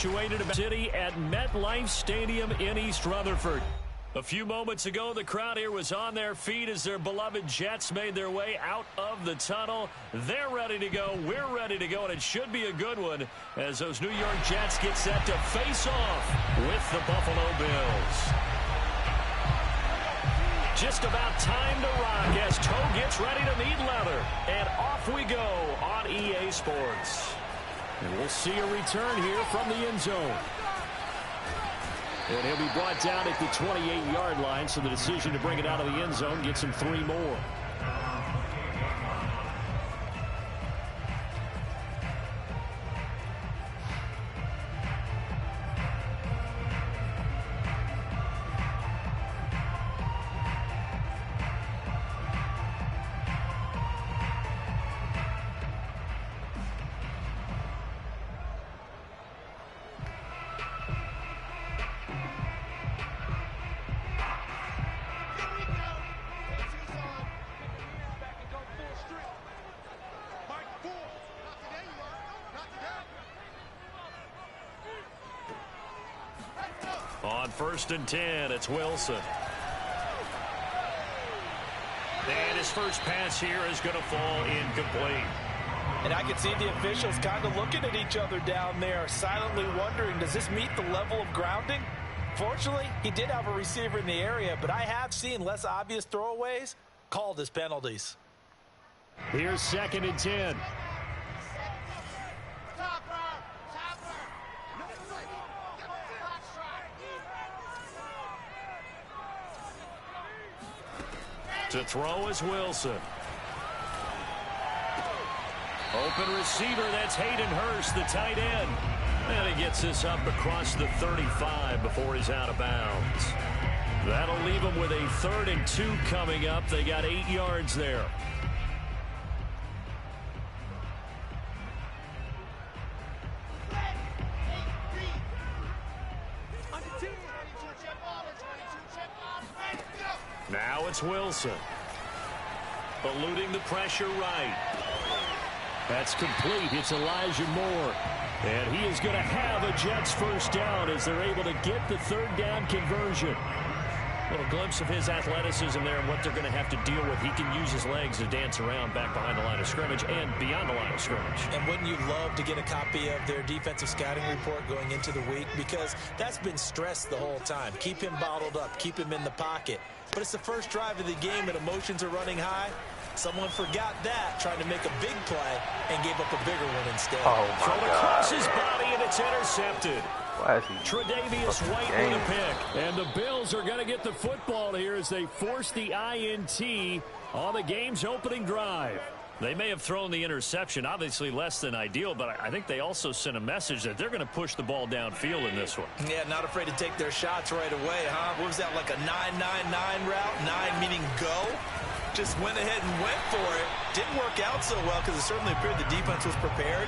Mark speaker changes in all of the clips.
Speaker 1: situated about City at MetLife Stadium in East Rutherford. A few moments ago, the crowd here was on their feet as their beloved Jets made their way out of the tunnel. They're ready to go. We're ready to go, and it should be a good one as those New York Jets get set to face off with the Buffalo Bills. Just about time to rock as toe gets ready to meet leather. And off we go on EA Sports. And we'll see a return here from the end zone. And he'll be brought down at the 28-yard line, so the decision to bring it out of the end zone gets him 3 more. On 1st and 10, it's Wilson. And his first pass here is going to fall incomplete.
Speaker 2: And I can see the officials kind of looking at each other down there, silently wondering, does this meet the level of grounding? Fortunately, he did have a receiver in the area, but I have seen less obvious throwaways called as penalties.
Speaker 1: Here's 2nd and 10. To throw is Wilson. Open receiver, that's Hayden Hurst, the tight end. And he gets this up across the 35 before he's out of bounds. That'll leave him with a 3rd and 2 coming up. They got 8 yards there. Now it's Wilson. Eluding the pressure right. That's complete. It's Elijah Moore. And he is going to have a Jets first down as they're able to get the 3rd down conversion. A little glimpse of his athleticism there and what they're going to have to deal with. He can use his legs to dance around back behind the line of scrimmage and beyond the line of scrimmage.
Speaker 2: And wouldn't you love to get a copy of their defensive scouting report going into the week? Because that's been stressed the whole time. Keep him bottled up. Keep him in the pocket. But it's the first drive of the game and emotions are running high. Someone forgot that, trying to make a big play, and gave up a bigger one instead.
Speaker 3: Oh, my
Speaker 1: Thrown
Speaker 3: God.
Speaker 1: across his body, and it's intercepted.
Speaker 3: Why is he
Speaker 1: Tre'Davious White
Speaker 3: game?
Speaker 1: with a pick. And the Bills are going to get the football here as they force the INT on the game's opening drive. They may have thrown the interception, obviously less than ideal, but I think they also sent a message that they're going to push the ball downfield in this one.
Speaker 2: Yeah, not afraid to take their shots right away, huh? What was that, like a 9-9-9 route? 9 meaning go? Just went ahead and went for it. Didn't work out so well because it certainly appeared the defense was prepared.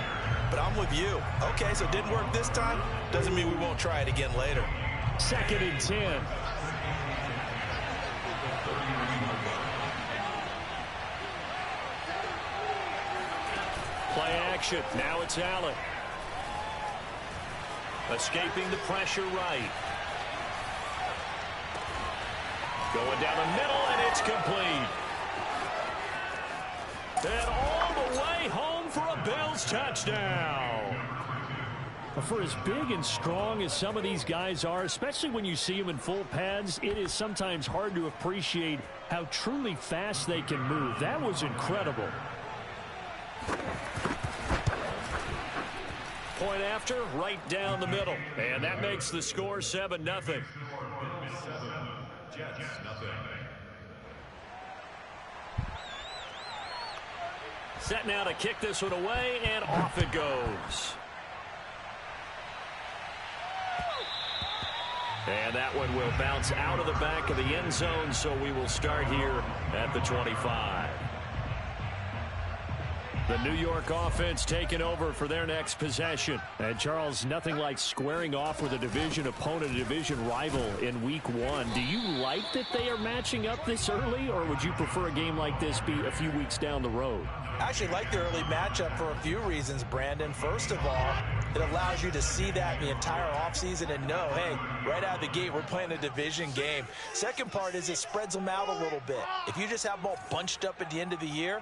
Speaker 2: But I'm with you. Okay, so it didn't work this time. Doesn't mean we won't try it again later.
Speaker 1: 2nd and 10. Play action. Now it's Allen. Escaping the pressure right. Going down the middle, and it's complete. And all the way home for a Bills touchdown. For as big and strong as some of these guys are, especially when you see them in full pads, it is sometimes hard to appreciate how truly fast they can move. That was incredible. Point after, right down the middle. And that makes the score 7-0.
Speaker 4: Jets, nothing.
Speaker 1: Set now to kick this one away, and off it goes. And that one will bounce out of the back of the end zone, so we will start here at the 25. The New York offense taking over for their next possession. And, Charles, nothing like squaring off with a division opponent, a division rival in Week 1. Do you like that they are matching up this early, or would you prefer a game like this be a few weeks down the road?
Speaker 2: I actually like the early matchup for a few reasons, Brandon. First of all, it allows you to see that the entire offseason and know, hey, right out of the gate, we're playing a division game. Second part is it spreads them out a little bit. If you just have them all bunched up at the end of the year,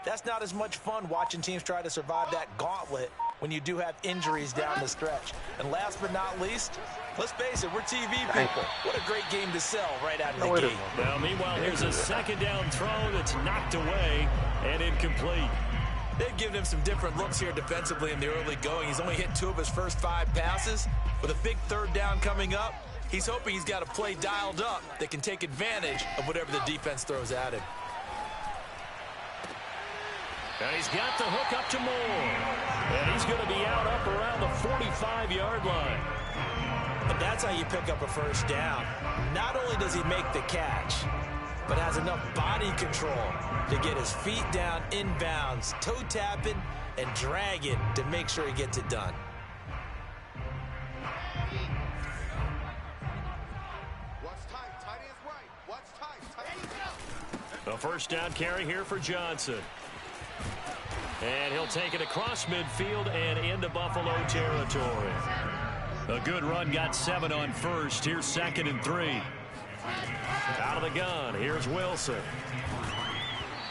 Speaker 2: that's not as much fun watching teams try to survive that gauntlet when you do have injuries down the stretch. And last but not least, let's face it, we're TV people. What a great game to sell right out of the gate.
Speaker 1: Well, meanwhile, here's a second down throw that's knocked away and incomplete.
Speaker 2: They've given him some different looks here defensively in the early going. He's only hit 2 of his first 5 passes. With a big third down coming up, he's hoping he's got a play dialed up that can take advantage of whatever the defense throws at him.
Speaker 1: And he's got the hook up to Moore. And he's going to be out up around the 45-yard line.
Speaker 2: And that's how you pick up a first down. Not only does he make the catch, but has enough body control to get his feet down inbounds, toe tapping and dragging to make sure he gets it done.
Speaker 1: A first down carry here for Johnson. And he'll take it across midfield and into Buffalo territory. A good run, got 7 on first. Here's 2nd and 3. Out of the gun, here's Wilson.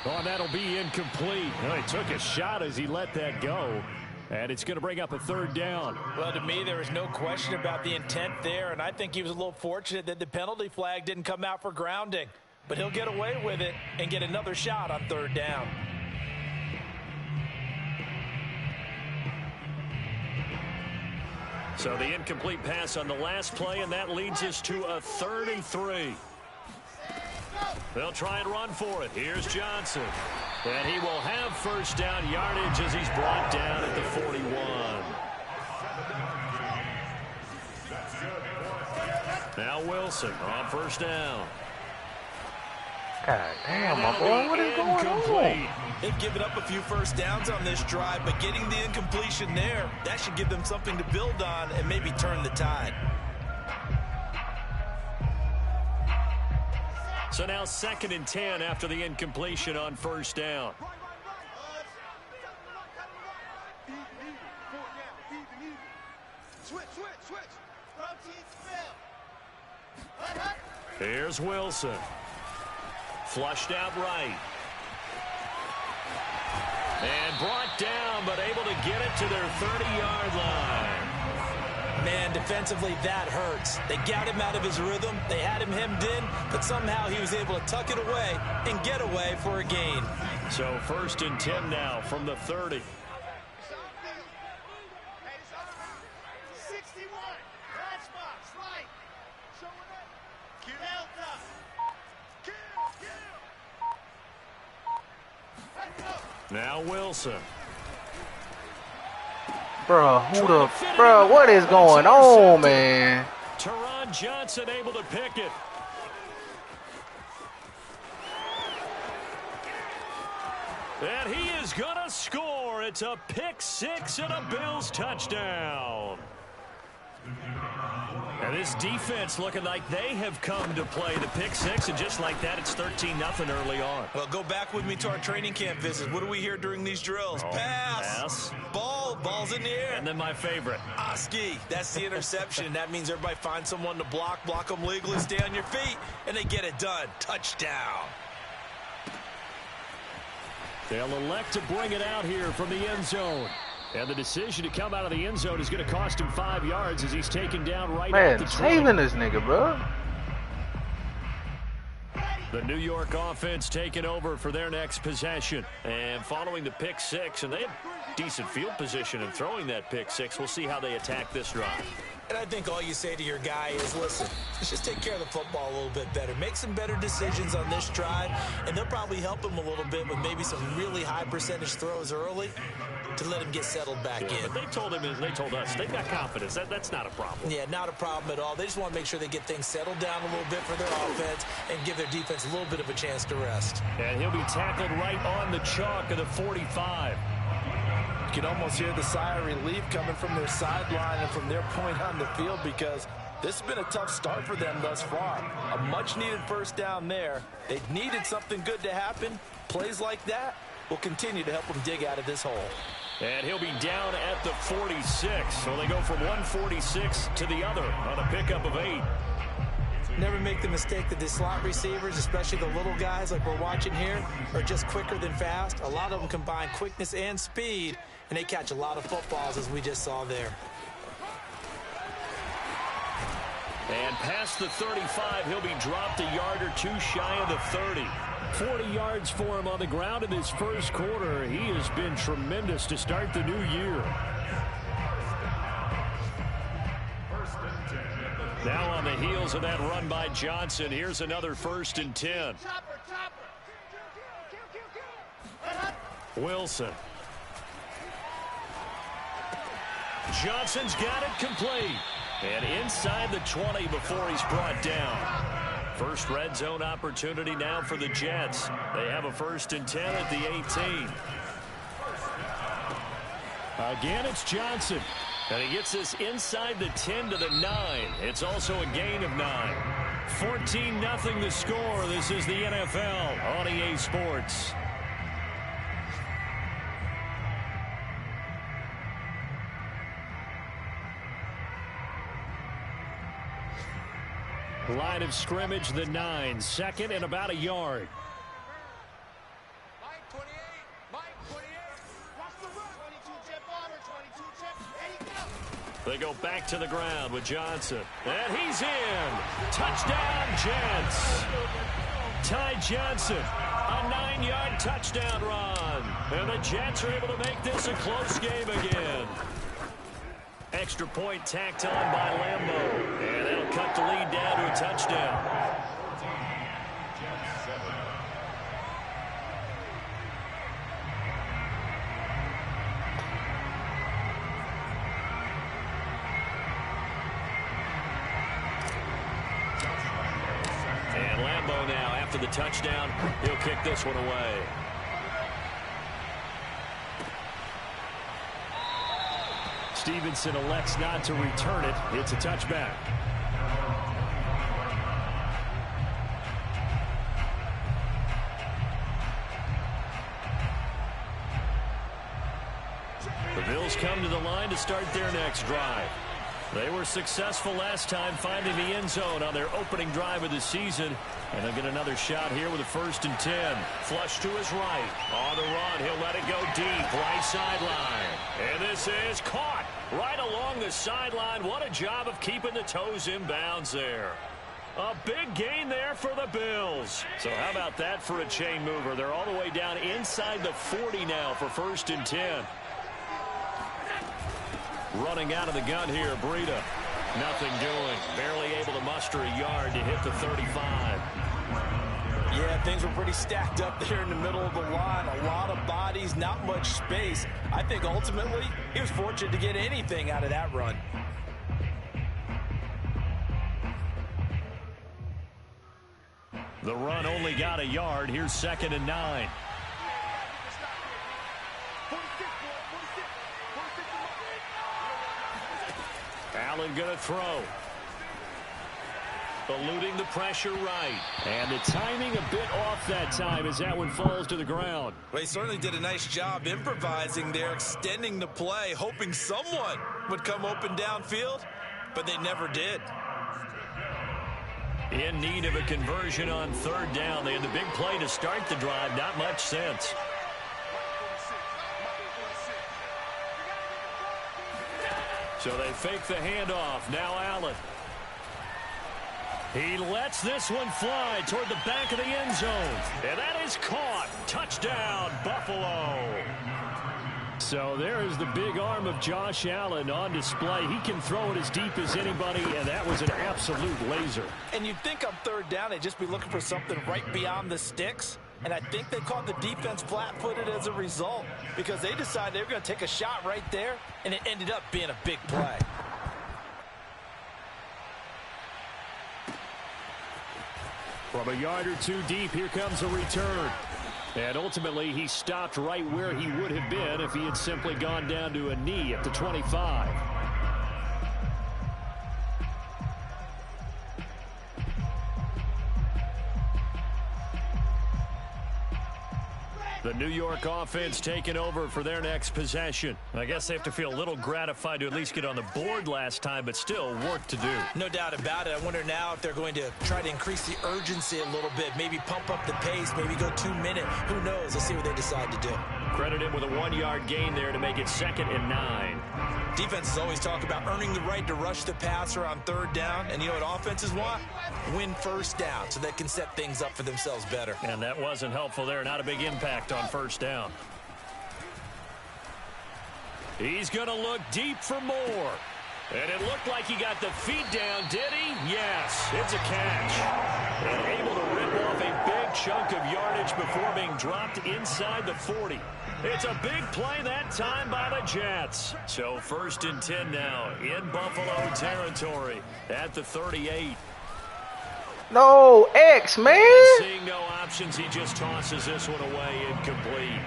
Speaker 1: Oh, and that'll be incomplete. Oh, he took a shot as he let that go. And it's going to bring up a 3rd down.
Speaker 2: Well, to me, there is no question about the intent there, and I think he was a little fortunate that the penalty flag didn't come out for grounding. But he'll get away with it and get another shot on 3rd down.
Speaker 1: So the incomplete pass on the last play, and that leads us to a 3rd and 3. They'll try and run for it. Here's Johnson. And he will have first down yardage as he's brought down at the 41. Now Wilson on first down.
Speaker 3: God damn, my boy, what is going on?
Speaker 2: They've given up a few first downs on this drive, but getting the incompletion there, that should give them something to build on and maybe turn the tide.
Speaker 1: So now 2nd and 10 after the incompletion on first down. Here's Wilson. Flushed out right. And brought down, but able to get it to their 30-yard line.
Speaker 2: Man, defensively, that hurts. They got him out of his rhythm. They had him hemmed in, but somehow he was able to tuck it away and get away for a gain.
Speaker 1: So 1st and 10 now from the 30. Now Wilson.
Speaker 3: Bro, what is going on, man?
Speaker 1: Teron Johnson able to pick it. And he is going to score. It's a pick 6 and a Bills touchdown. And this defense looking like they have come to play the pick 6, and just like that, it's 13-0 early on.
Speaker 2: Well, go back with me to our training camp visits. What do we hear during these drills? Pass. Ball's in the air.
Speaker 1: And then my favorite.
Speaker 2: Oski, that's the interception. That means everybody finds someone to block them legally, stay on your feet, and they get it done. Touchdown.
Speaker 1: They'll elect to bring it out here from the end zone. And the decision to come out of the end zone is going to cost him 5 yards as he's taken down right at the 20.
Speaker 3: Saving this nigga, bro.
Speaker 1: The New York offense taking over for their next possession. And following the pick 6, and they have decent field position in throwing that pick 6. We'll see how they attack this drive.
Speaker 2: And I think all you say to your guy is, listen, let's just take care of the football a little bit better. Make some better decisions on this drive, and they'll probably help him a little bit with maybe some really high percentage throws early. to let him get settled back in.
Speaker 1: But they told us they've got confidence. That's not a problem.
Speaker 2: Yeah, not a problem at all. They just want to make sure they get things settled down a little bit for their offense and give their defense a little bit of a chance to rest.
Speaker 1: And he'll be tackled right on the chalk of the 45.
Speaker 2: You can almost hear the sigh of relief coming from their sideline and from their point on the field, because this has been a tough start for them thus far. A much-needed first down there. They needed something good to happen. Plays like that will continue to help them dig out of this hole.
Speaker 1: And he'll be down at the 46. So they go from 146 to the other on a pickup of 8.
Speaker 2: Never make the mistake that the slot receivers, especially the little guys like we're watching here, are just quicker than fast. A lot of them combine quickness and speed, and they catch a lot of footballs, as we just saw there.
Speaker 1: And past the 35, he'll be dropped a yard or two shy of the 30. 40 yards for him on the ground in this first quarter. He has been tremendous to start the new year. Now on the heels of that run by Johnson, here's another 1st and 10. Wilson. Johnson's got it complete. And inside the 20 before he's brought down. First red zone opportunity now for the Jets. They have a 1st and 10 at the 18. Again, it's Johnson. And he gets this inside the 10 to the 9. It's also a gain of 9. 14-0 the score. This is the NFL on EA Sports. Line of scrimmage, the 9. 2nd and about a yard.
Speaker 4: Mike 28. Mike 28. Watch the run. 22 jet bomber. 22 jet. There you go.
Speaker 1: They go back to the ground with Johnson. And he's in. Touchdown, Jets. Ty Johnson. A 9-yard touchdown run. And the Jets are able to make this a close game again. Extra point tacked on by Lambo. And that'll cut the lead down to a touchdown. And Lambo now, after the touchdown, he'll kick this one away. Stevenson elects not to return it. It's a touchback. The Bills come to the line to start their next drive. They were successful last time finding the end zone on their opening drive of the season. And they'll get another shot here with a 1st and 10. Flush to his right. On the run, he'll let it go deep. Right sideline. And this is caught right along the sideline. What a job of keeping the toes in bounds there. A big gain there for the Bills. So how about that for a chain mover? They're all the way down inside the 40 now for 1st and 10. Running out of the gun here, Breida. Nothing doing. Barely able to muster a yard to hit the 35.
Speaker 2: Yeah, things were pretty stacked up there in the middle of the line. A lot of bodies, not much space. I think ultimately he was fortunate to get anything out of that run.
Speaker 1: The run only got a yard. Here's 2nd and 9. Allen going to throw. Eluding the pressure right. And the timing a bit off that time as that one falls to the ground.
Speaker 2: Well, he certainly did a nice job improvising there, extending the play, hoping someone would come open downfield, but they never did.
Speaker 1: In need of a conversion on 3rd down. They had the big play to start the drive. Not much sense. So they fake the handoff. Now Allen. He lets this one fly toward the back of the end zone. And that is caught. Touchdown, Buffalo. So there is the big arm of Josh Allen on display. He can throw it as deep as anybody, and that was an absolute laser.
Speaker 2: And you'd think on 3rd down they'd just be looking for something right beyond the sticks. And I think they called the defense flat-footed as a result because they decided they were going to take a shot right there, and it ended up being a big play.
Speaker 1: From a yard or two deep, here comes a return. And ultimately, he stopped right where he would have been if he had simply gone down to a knee at the 25. The New York offense taking over for their next possession. I guess they have to feel a little gratified to at least get on the board last time, but still work to do.
Speaker 2: No doubt about it. I wonder now if they're going to try to increase the urgency a little bit, maybe pump up the pace, maybe go 2 minute. Who knows? Let's see what they decide to do.
Speaker 1: Credit him with a 1-yard gain there to make it 2nd and 9.
Speaker 2: Defenses always talk about earning the right to rush the passer on 3rd down. And you know what offenses want? Win 1st down so they can set things up for themselves better.
Speaker 1: And that wasn't helpful there. Not a big impact on 1st down. He's going to look deep for more. And it looked like he got the feet down, did he? Yes, it's a catch. And able to rip off a big chunk of yardage before being dropped inside the 40. It's a big play that time by the Jets. So 1st and 10 now in Buffalo territory at the 38.
Speaker 3: No, X, man.
Speaker 1: Seeing no options, he just tosses this one away incomplete.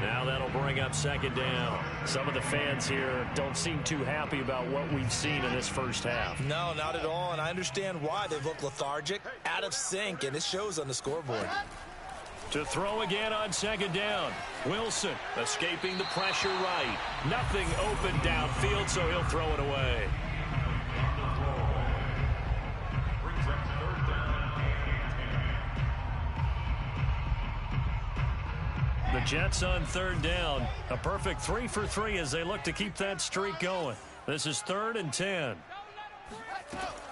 Speaker 1: Now that'll bring up 2nd down. Some of the fans here don't seem too happy about what we've seen in this first half.
Speaker 2: No, not at all, and I understand why. They've looked lethargic, out of sync, and it shows on the scoreboard.
Speaker 1: To throw again on 2nd down. Wilson escaping the pressure right. Nothing open downfield, so he'll throw it away. The Jets on 3rd down. A perfect 3 for 3 as they look to keep that streak going. This is 3rd and 10.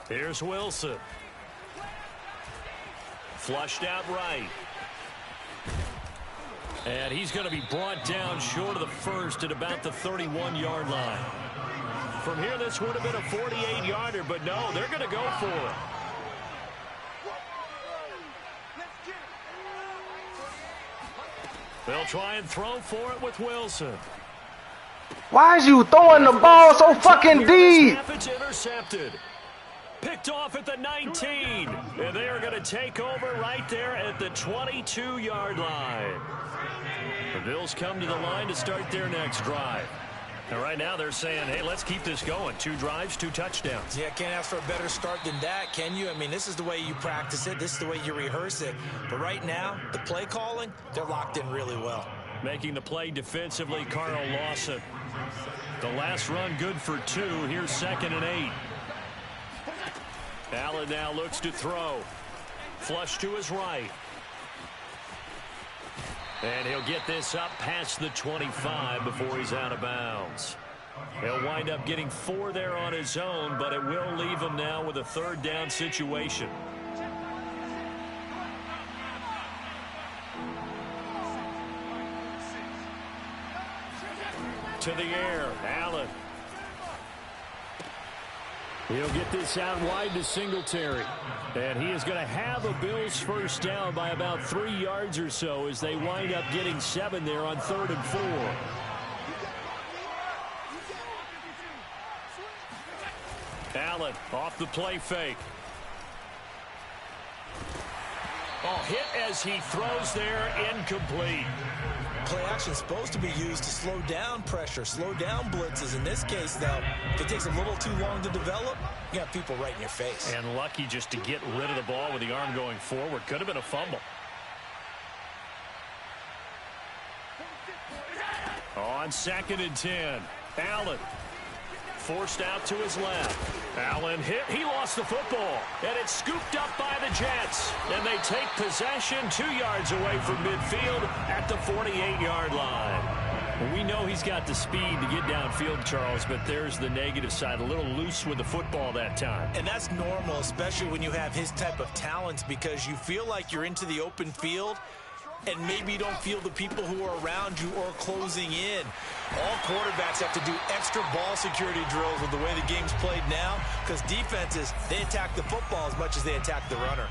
Speaker 1: Here's Wilson. Flushed out right. And he's going to be brought down short of the 1st at about the 31-yard line. From here, this would have been a 48-yarder, but no, they're going to go for it. They'll try and throw for it with Wilson.
Speaker 3: Why is you throwing the ball so fucking deep?
Speaker 1: It's intercepted. Picked off at the 19. And they are going to take over right there at the 22-yard line. The Bills come to the line to start their next drive. And right now they're saying, hey, let's keep this going. 2 drives, 2 touchdowns.
Speaker 2: Yeah, can't ask for a better start than that, can you? I mean, this is the way you practice it. This is the way you rehearse it. But right now, the play calling, they're locked in really well.
Speaker 1: Making the play defensively, Carl Lawson. The last run good for 2. Here's 2nd and 8. Allen now looks to throw. Flush to his right. And he'll get this up past the 25 before he's out of bounds. He'll wind up getting 4 there on his own, but it will leave him now with a 3rd down situation. To the air, Allen. He'll get this out wide to Singletary. And he is going to have a Bills 1st down by about 3 yards or so as they wind up getting 7 there on 3rd and 4. Allen off the play fake. Oh, hit as he throws there, incomplete.
Speaker 2: Play action supposed to be used to slow down pressure, slow down blitzes. In this case, though, if it takes a little too long to develop, you got people right in your face.
Speaker 1: And lucky just to get rid of the ball with the arm going forward. Could have been a fumble. On 2nd and 10, Allen. Forced out to his left. Allen hit. He lost the football. And it's scooped up by the Jets. And they take possession 2 yards away from midfield at the 48-yard line. We know he's got the speed to get downfield, Charles, but there's the negative side. A little loose with the football that time.
Speaker 2: And that's normal, especially when you have his type of talents, because you feel like you're into the open field and maybe you don't feel the people who are around you or closing in. All quarterbacks have to do extra ball security drills with the way the game's played now, because defenses, they attack the football as much as they attack the runner.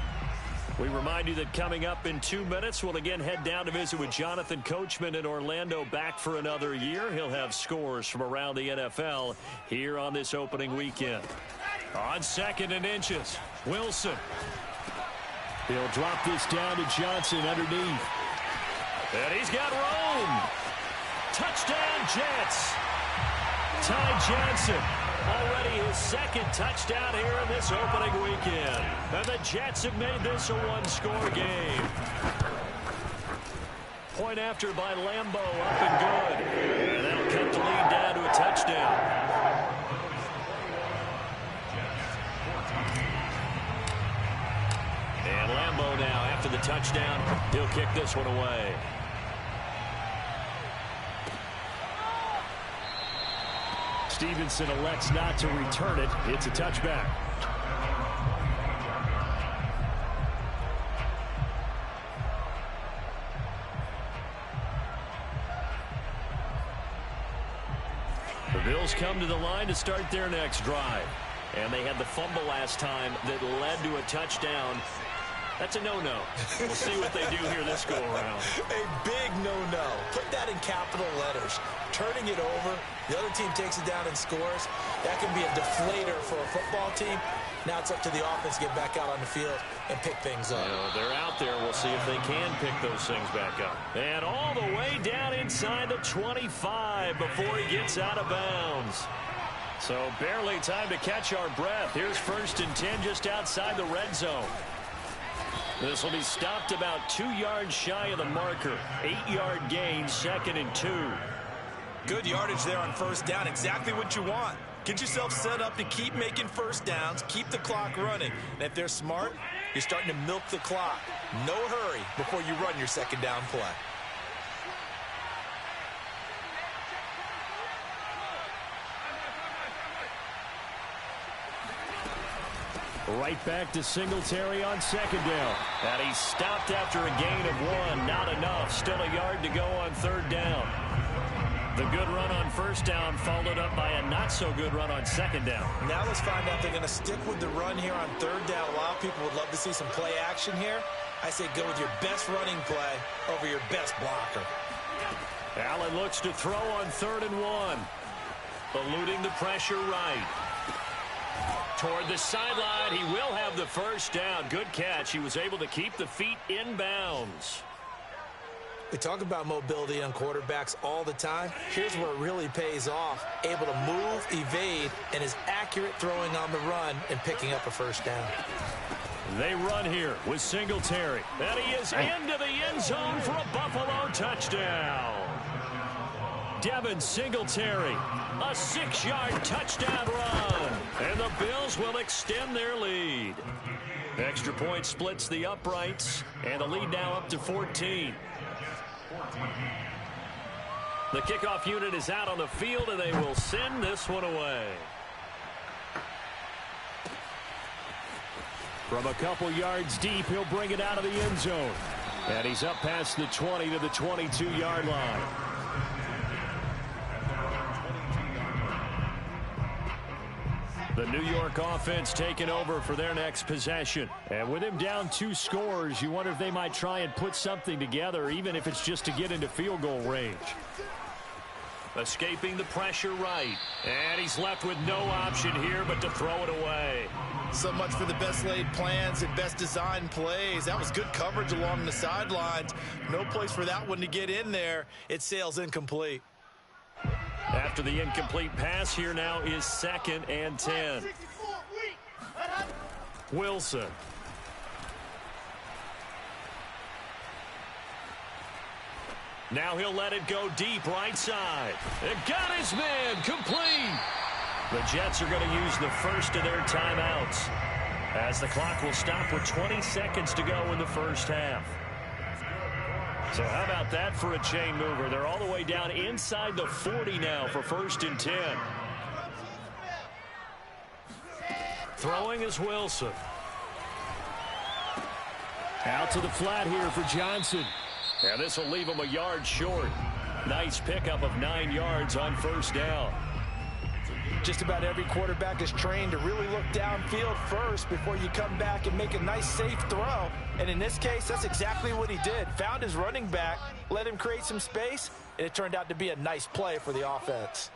Speaker 1: We remind you that coming up in 2 minutes, we'll again head down to visit with Jonathan Coachman in Orlando, back for another year. He'll have scores from around the NFL here on this opening weekend. On 2nd and inches, Wilson. He'll drop this down to Johnson underneath. And he's got Rome. Touchdown, Jets. Ty Johnson. Already his 2nd touchdown here in this opening weekend. And the Jets have made this a one-score game. Point after by Lambeau, up and good. And that'll cut the lead down to a touchdown. And Lambeau now, after the touchdown, he'll kick this one away. Stevenson elects not to return it. It's a touchback. The Bills come to the line to start their next drive. And they had the fumble last time that led to a touchdown. That's a no-no. We'll see what they do here this go-around.
Speaker 2: A big no-no. Put that in capital letters. Turning it over, the other team takes it down and scores. That can be a deflator for a football team. Now it's up to the offense to get back out on the field and pick things up.
Speaker 1: They're out there. We'll see if they can pick those things back up. And all the way down inside the 25 before he gets out of bounds. So barely time to catch our breath. Here's 1st and 10 just outside the red zone. This will be stopped about 2 yards shy of the marker. 8-yard gain, 2nd and 2.
Speaker 2: Good yardage there on 1st down. Exactly what you want. Get yourself set up to keep making 1st downs, keep the clock running. And if they're smart, you're starting to milk the clock. No hurry before you run your 2nd down play.
Speaker 1: Right back to Singletary on 2nd down. And he's stopped after a gain of 1. Not enough. Still a yard to go on 3rd down. The good run on 1st down followed up by a not-so-good run on 2nd down.
Speaker 2: Now let's find out if they're going to stick with the run here on 3rd down. A lot of people would love to see some play action here. I say go with your best running play over your best blocker.
Speaker 1: Allen looks to throw on 3rd and 1. Eluding the pressure right. Toward the sideline, he will have the 1st down. Good catch. He was able to keep the feet in bounds.
Speaker 2: We talk about mobility on quarterbacks all the time. Here's where it really pays off. Able to move, evade, and is accurate throwing on the run and picking up a 1st down.
Speaker 1: They run here with Singletary. And he is into the end zone for a Buffalo touchdown. Devin Singletary, a 6-yard touchdown run. And the Bills will extend their lead. Extra point splits the uprights, and the lead now up to 14. The kickoff unit is out on the field, and they will send this one away. From a couple yards deep, he'll bring it out of the end zone. And he's up past the 20 to the 22-yard line. The New York offense taking over for their next possession. And with him down 2 scores, you wonder if they might try and put something together, even if it's just to get into field goal range. Escaping the pressure right. And he's left with no option here but to throw it away.
Speaker 2: So much for the best laid plans and best designed plays. That was good coverage along the sidelines. No place for that one to get in there. It sails incomplete.
Speaker 1: After the incomplete pass, here now is 2nd and 10. Wilson. Now he'll let it go deep right side. And got his man complete. The Jets are going to use the first of their timeouts, as the clock will stop with 20 seconds to go in the 1st half. So how about that for a chain mover? They're all the way down inside the 40 now for 1st and 10. Throwing is Wilson. Out to the flat here for Johnson. And this will leave him a yard short. Nice pickup of 9 yards on 1st down.
Speaker 2: Just about every quarterback is trained to really look downfield first before you come back and make a nice, safe throw. And in this case, that's exactly what he did. Found his running back, let him create some space, and it turned out to be a nice play for the offense.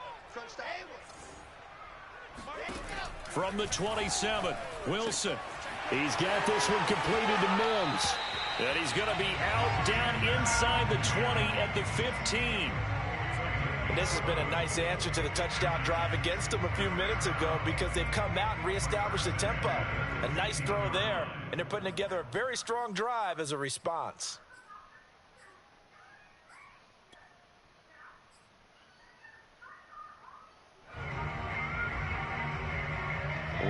Speaker 1: From the 27, Wilson. He's got this one completed to Mims. And he's going to be out down inside the 20 at the 15.
Speaker 2: And this has been a nice answer to the touchdown drive against them a few minutes ago because they've come out and reestablished the tempo. A nice throw there, and they're putting together a very strong drive as a response.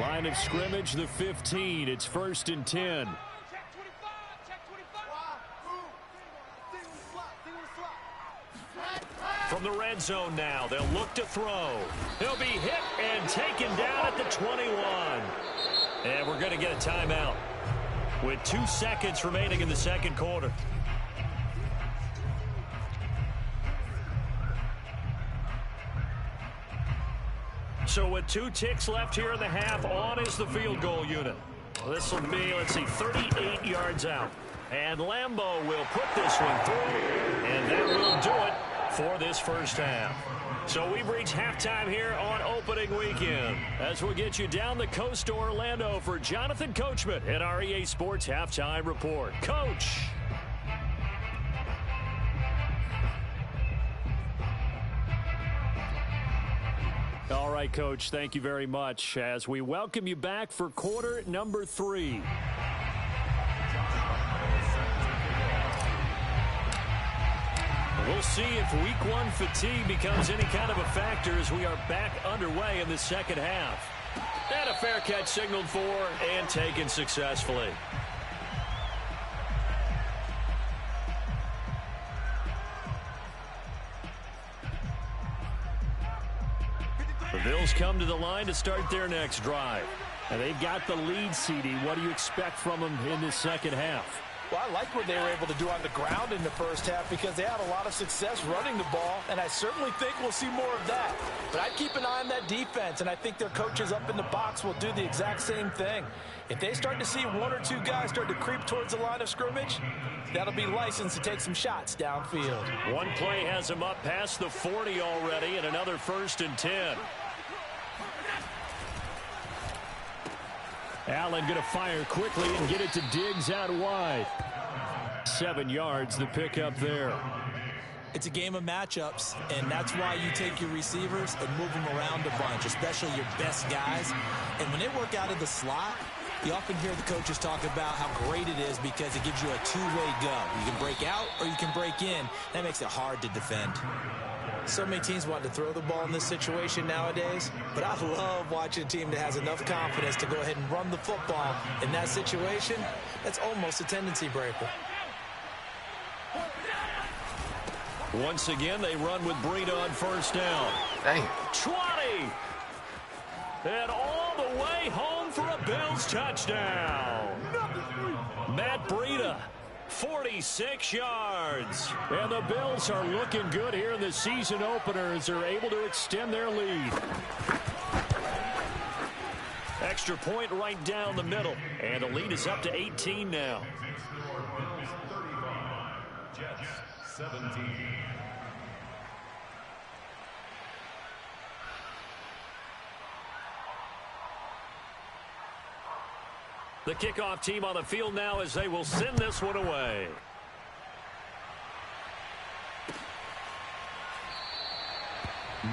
Speaker 1: Line of scrimmage, the 15. It's 1st and 10. From the red zone now, they'll look to throw. He'll be hit and taken down at the 21. And we're going to get a timeout with 2 seconds remaining in the second quarter. So with 2 ticks left here in the half, on is the field goal unit. This will be, let's see, 38 yards out. And Lambeau will put this one through, and that will do it for this first half. So we've reached halftime here on opening weekend as we'll get you down the coast to Orlando for Jonathan Coachman at our EA Sports Halftime Report. Coach. All right, Coach, thank you very much as we welcome you back for quarter number 3. We'll see if week 1 fatigue becomes any kind of a factor as we are back underway in the second half. And a fair catch signaled for and taken successfully. The Bills come to the line to start their next drive. And they've got the lead, CD. What do you expect from them in this second half?
Speaker 2: Well, I like what they were able to do on the ground in the first half because they had a lot of success running the ball, and I certainly think we'll see more of that. But I'd keep an eye on that defense, and I think their coaches up in the box will do the exact same thing. If they start to see 1 or 2 guys start to creep towards the line of scrimmage, that'll be licensed to take some shots downfield.
Speaker 1: One play has him up past the 40 already, and another 1st and 10. Allen going to fire quickly and get it to Diggs out wide. 7 yards, the pickup there.
Speaker 2: It's a game of matchups, and that's why you take your receivers and move them around a bunch, especially your best guys. And when they work out of the slot, you often hear the coaches talk about how great it is because it gives you a two-way go. You can break out or you can break in. That makes it hard to defend. So many teams want to throw the ball in this situation nowadays, but I love watching a team that has enough confidence to go ahead and run the football. In that situation, that's almost a tendency breaker.
Speaker 1: Once again, they run with Breida on 1st down.
Speaker 3: Dang.
Speaker 1: 20! And all the way home for a Bills touchdown. Matt Breida. 46 yards. And the Bills are looking good here in the season opener as they're able to extend their lead. Extra point right down the middle. And the lead is up to 18 now.
Speaker 5: Jets, 17.
Speaker 1: The kickoff team on the field now as they will send this one away.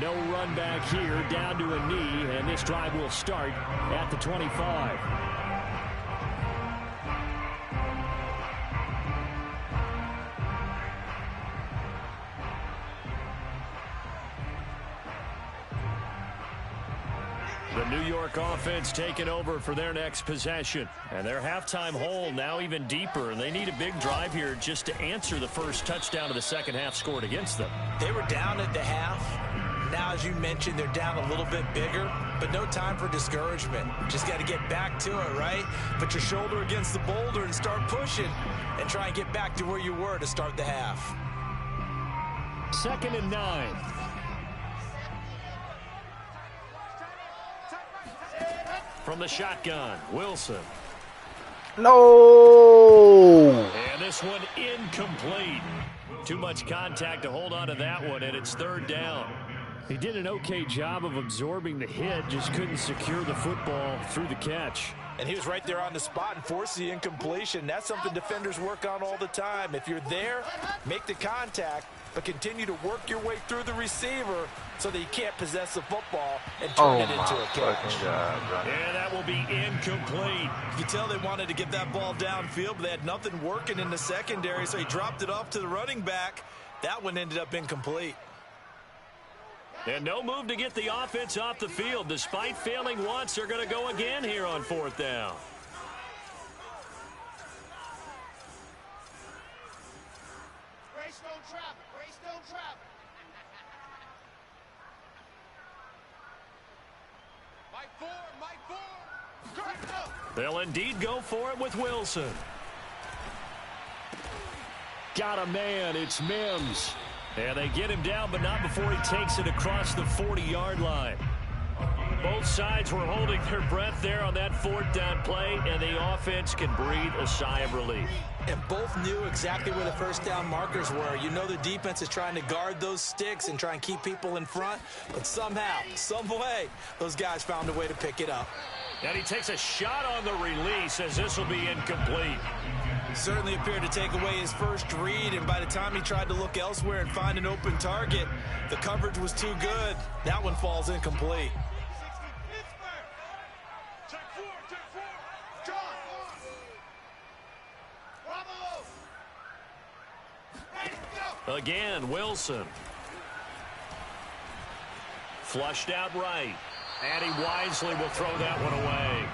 Speaker 1: No run back here, down to a knee, and this drive will start at the 25. The New York offense taking over for their next possession. And their halftime hole now even deeper. And they need a big drive here just to answer the first touchdown of the second half scored against them.
Speaker 2: They were down at the half. Now, as you mentioned, they're down a little bit bigger, but no time for discouragement. Just got to get back to it, right? Put your shoulder against the boulder and start pushing and try and get back to where you were to start the half.
Speaker 1: 2nd and 9. From the shotgun, Wilson.
Speaker 3: No.
Speaker 1: And this one incomplete. Too much contact to hold on to that one, and it's third down. He did an okay job of absorbing the hit, just couldn't secure the football through the catch.
Speaker 2: And he was right there on the spot and forced the incompletion. That's something defenders work on all the time. If you're there, make the contact, but continue to work your way through the receiver so that you can't possess the football and turn it into a catch.
Speaker 1: And that will be incomplete.
Speaker 2: You can tell they wanted to get that ball downfield, but they had nothing working in the secondary, so he dropped it off to the running back. That one ended up incomplete.
Speaker 1: And no move to get the offense off the field. Despite failing once, they're going to go again here on fourth down.
Speaker 4: Greystone travel. Greystone travel. Mike four.
Speaker 1: They'll indeed go for it with Wilson. Got a man. It's Mims. And they get him down, but not before he takes it across the 40-yard line. Both sides were holding their breath there on that fourth down play, and the offense can breathe a sigh of relief.
Speaker 2: And both knew exactly where the first down markers were. You know the defense is trying to guard those sticks and try and keep people in front, but somehow, some way, those guys found a way to pick it up.
Speaker 1: And he takes a shot on the release as this will be incomplete.
Speaker 2: Certainly appeared to take away his first read, and by the time he tried to look elsewhere and find an open target, the coverage was too good. That one falls incomplete.
Speaker 1: Again, Wilson. Flushed out right. And he wisely will throw that one away.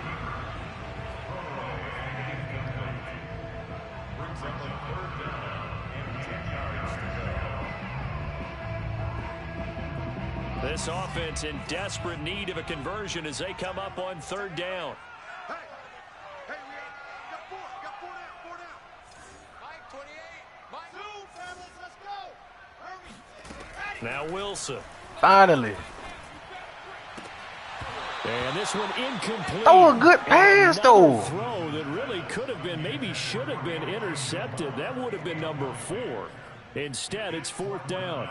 Speaker 1: This offense in desperate need of a conversion as they come up on third down.
Speaker 4: Hey, we got four down. Mike 28. Mike. Zoom, fellas, let's go. Hurry.
Speaker 1: Now Wilson.
Speaker 3: Finally.
Speaker 1: And this one incomplete.
Speaker 3: Oh, a good pass, though.
Speaker 1: Throw that really could have been, maybe should have been intercepted. That would have been number 4. Instead, it's fourth down.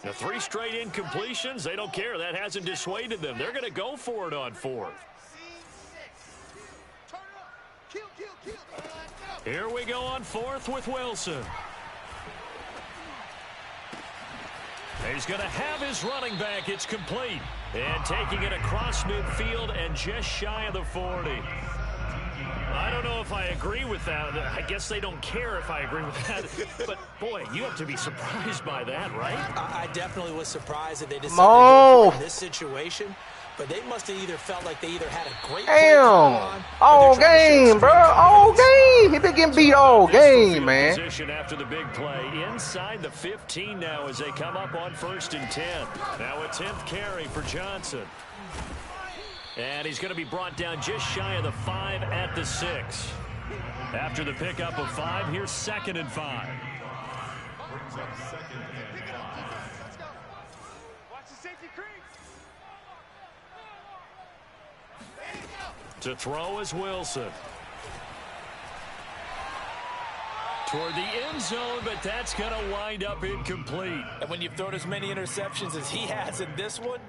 Speaker 1: The 3 straight incompletions, they don't care. That hasn't dissuaded them. They're going to go for it on fourth. Here we go on fourth with Wilson. He's going to have his running back. It's complete. And taking it across midfield and just shy of the 40. I don't know if I agree with that. I guess they don't care if I agree with that. But, boy, you have to be surprised by that, right?
Speaker 2: I definitely was surprised that they decided to go for it in this situation. But they must have either felt like they either had a great play on,
Speaker 3: all game, bro. All game. He been getting beat all game, man.
Speaker 1: Position after the big play. Inside the 15 now as they come up on 1st and 10. Now a 10th carry for Johnson. And he's going to be brought down just shy of the 5 at the 6. After the pickup of 5, here's 2nd and 5. To throw is Wilson. Toward the end zone, but that's going to wind up incomplete.
Speaker 2: And when you've thrown as many interceptions as he has in this one,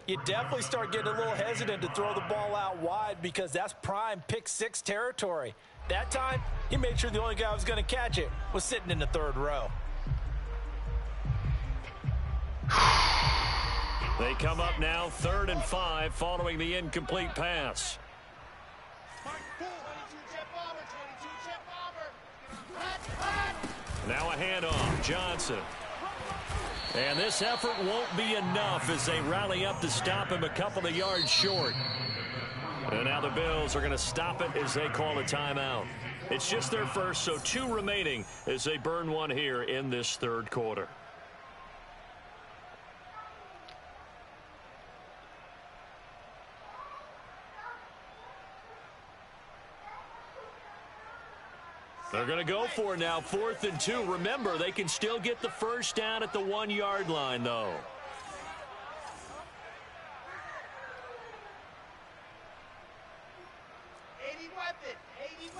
Speaker 2: you definitely start getting a little hesitant to throw the ball out wide because that's prime pick 6 territory. That time, he made sure the only guy who was going to catch it was sitting in the 3rd row.
Speaker 1: They come up now 3rd and 5 following the incomplete pass. Now a handoff, Johnson. And this effort won't be enough as they rally up to stop him a couple of yards short. And now the Bills are going to stop it as they call a timeout. It's just their first, so 2 remaining as they burn one here in this 3rd quarter. They're going to go for it now, 4th and 2. Remember, they can still get the first down at the 1-yard line, though.
Speaker 4: He's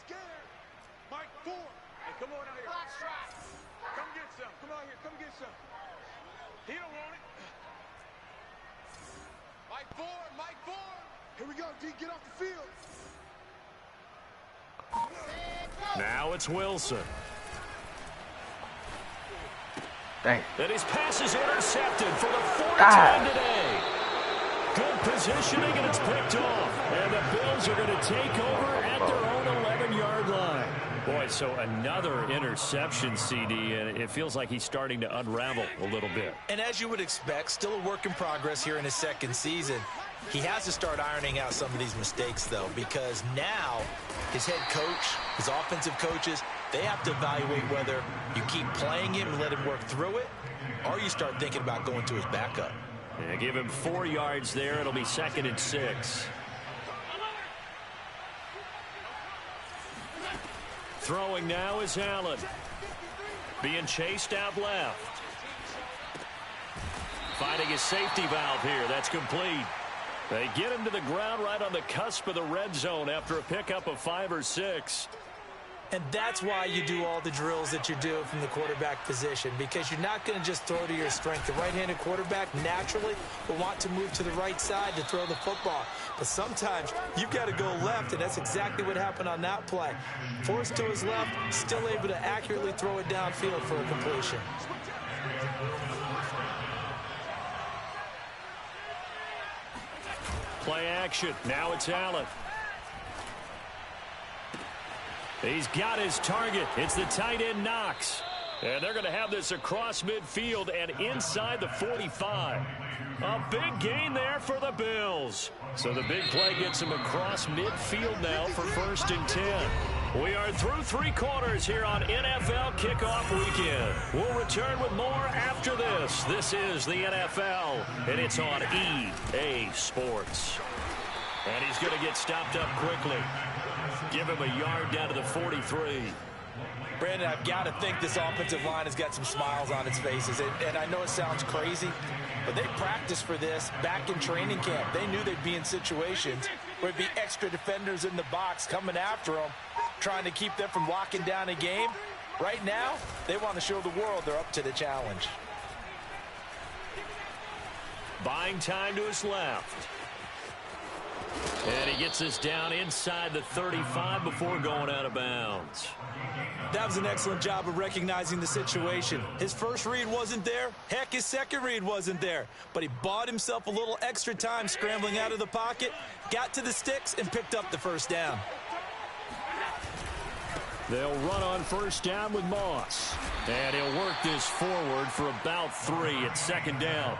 Speaker 4: scared. Mike, 4. Hey, come on out here. Come get some. Come out here. Come get some. He don't want it. Mike 4. Mike 4. Here we go, D. Get off the field.
Speaker 1: Now it's Wilson.
Speaker 3: Dang.
Speaker 1: And his pass is intercepted for the 4th time today. Good positioning, and it's picked off. And the Bills are going to take over at their own 11-yard line. Boy, so another interception, CD, and it feels like he's starting to unravel a little bit.
Speaker 2: And as you would expect, still a work in progress here in his 2nd season. He has to start ironing out some of these mistakes, though, because now his head coach, his offensive coaches, they have to evaluate whether you keep playing him and let him work through it, or you start thinking about going to his backup.
Speaker 1: Yeah, give him 4 yards there. It'll be 2nd and 6. Throwing now is Allen. Being chased out left. Finding his safety valve here. That's complete. They get him to the ground right on the cusp of the red zone after a pickup of 5 or 6.
Speaker 2: And that's why you do all the drills that you do from the quarterback position, because you're not going to just throw to your strength. The right-handed quarterback naturally will want to move to the right side to throw the football. But sometimes you've got to go left, and that's exactly what happened on that play. Forced to his left, still able to accurately throw it downfield for a completion.
Speaker 1: Play action. Now it's Allen. He's got his target. It's the tight end Knox. And they're going to have this across midfield and inside the 45. A big gain there for the Bills. So the big play gets them across midfield now for 1st and 10. We are through 3 quarters here on NFL Kickoff Weekend. We'll return with more after this. This is the NFL, and it's on EA Sports. And he's going to get stopped up quickly. Give him a yard down to the 43.
Speaker 2: Brandon, I've got to think this offensive line has got some smiles on its faces. And I know it sounds crazy, but they practiced for this back in training camp. They knew they'd be in situations where it'd be extra defenders in the box coming after them, trying to keep them from locking down a game. Right now, they want to show the world they're up to the challenge.
Speaker 1: Buying time to his left. And he gets us down inside the 35 before going out of bounds.
Speaker 2: That was an excellent job of recognizing the situation. His first read wasn't there. Heck, his second read wasn't there. But he bought himself a little extra time scrambling out of the pocket, got to the sticks, and picked up the first down.
Speaker 1: They'll run on first down with Moss. And he'll work this forward for about 3 at 2nd down.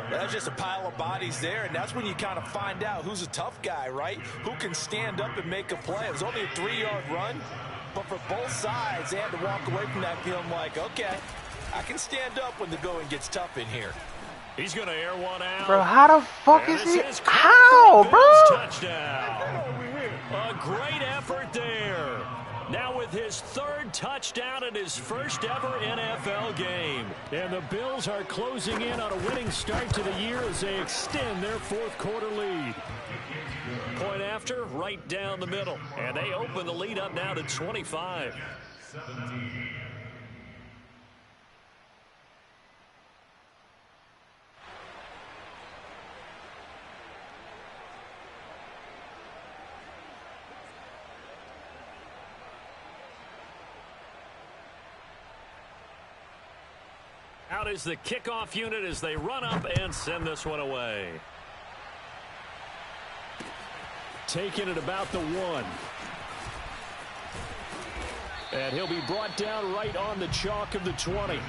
Speaker 2: That's just a pile of bodies there, and that's when you kind of find out who's a tough guy, right? Who can stand up and make a play. It was only a 3-yard run, but for both sides, they had to walk away from that feeling like, okay, I can stand up when the going gets tough in here.
Speaker 1: He's going to air one out.
Speaker 3: Bro, how the fuck
Speaker 1: And
Speaker 3: is
Speaker 1: this
Speaker 3: he?
Speaker 1: is
Speaker 3: How,
Speaker 1: Bills
Speaker 3: bro?
Speaker 1: touchdown. A great effort there. Now with his 3rd touchdown in his first ever NFL game. And the Bills are closing in on a winning start to the year as they extend their 4th quarter lead. Point after, right down the middle. And they open the lead up now to 25.
Speaker 5: 17.
Speaker 1: Out is the kickoff unit as they run up and send this one away. Taking it about the 1. And he'll be brought down right on the chalk of the 20.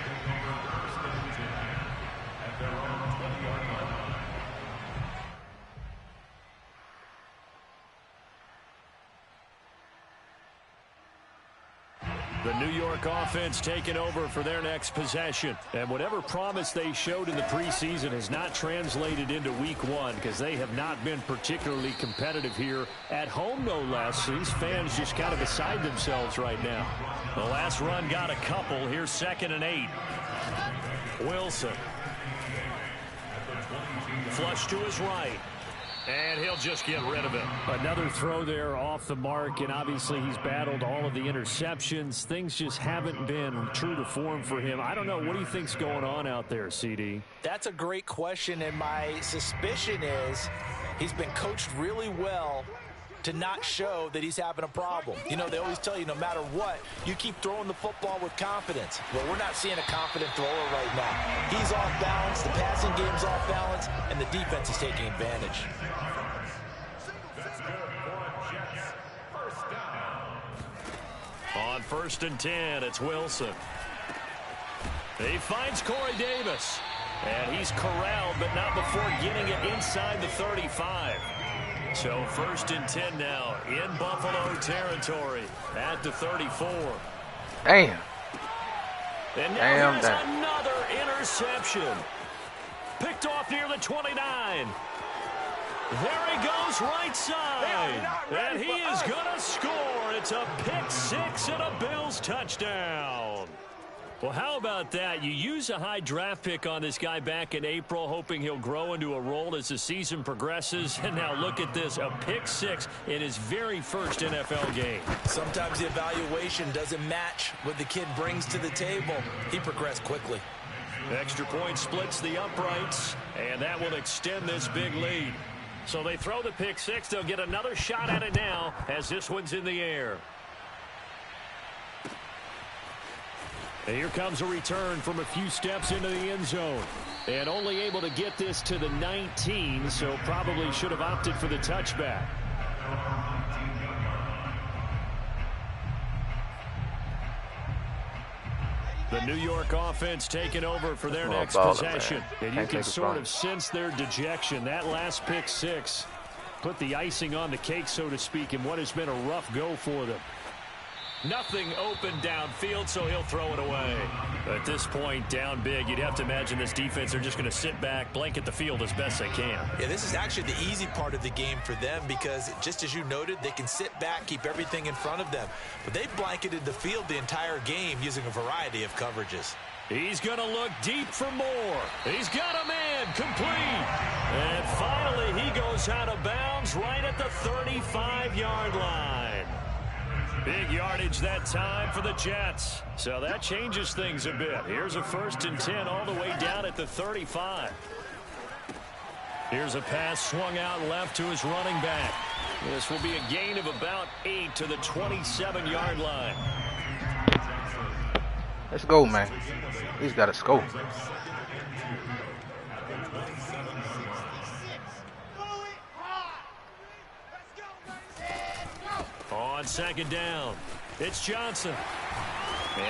Speaker 1: The New York offense taking over for their next possession. And whatever promise they showed in the preseason has not translated into week one because they have not been particularly competitive here at home, no less. These fans just kind of beside themselves right now. The last run got a couple. Here's 2nd and 8. Wilson. Flush to his right. And he'll just get rid of it. Another throw there off the mark, and obviously he's battled all of the interceptions. Things just haven't been true to form for him. I don't know. What do you think's going on out there, CD?
Speaker 2: That's a great question, and my suspicion is he's been coached really well to not show that he's having a problem. You know, they always tell you no matter what, you keep throwing the football with confidence. Well, we're not seeing a confident thrower right now. He's off balance, the passing game's off balance, and the defense is taking advantage.
Speaker 1: On 1st and 10, it's Wilson. He finds Corey Davis. And he's corralled, but not before getting it inside the 35. So 1st and 10 now in Buffalo territory at the 34.
Speaker 3: Damn.
Speaker 1: And now here's another interception. Picked off near the 29. There he goes right side. And he is going to score. It's a pick-6 and a Bills touchdown. Well, how about that? You use a high draft pick on this guy back in April, hoping he'll grow into a role as the season progresses. And now look at this, a pick-6 in his very first NFL game.
Speaker 2: Sometimes the evaluation doesn't match what the kid brings to the table. He progressed quickly.
Speaker 1: Extra point splits the uprights, and that will extend this big lead. So they throw the pick-6. They'll get another shot at it now as this one's in the air. And here comes a return from a few steps into the end zone. And only able to get this to the 19, so probably should have opted for the touchback. The New York offense taking over for their next possession. And you can sort of sense their dejection. That last pick-6 put the icing on the cake, so to speak, in what has been a rough go for them. Nothing open downfield, so he'll throw it away. At this point, down big, you'd have to imagine this defense are just going to sit back, blanket the field as best they can.
Speaker 2: Yeah, this is actually the easy part of the game for them because, just as you noted, they can sit back, keep everything in front of them. But they've blanketed the field the entire game using a variety of coverages.
Speaker 1: He's going to look deep for more. He's got a man complete. And finally, he goes out of bounds right at the 35-yard line. Big yardage that time for the Jets. So that changes things a bit. Here's a 1st and 10 all the way down at the 35. Here's a pass swung out left to his running back. This will be a gain of about 8 to the 27-yard line.
Speaker 3: Let's go, man. He's got to score.
Speaker 1: On 2nd down, it's Johnson.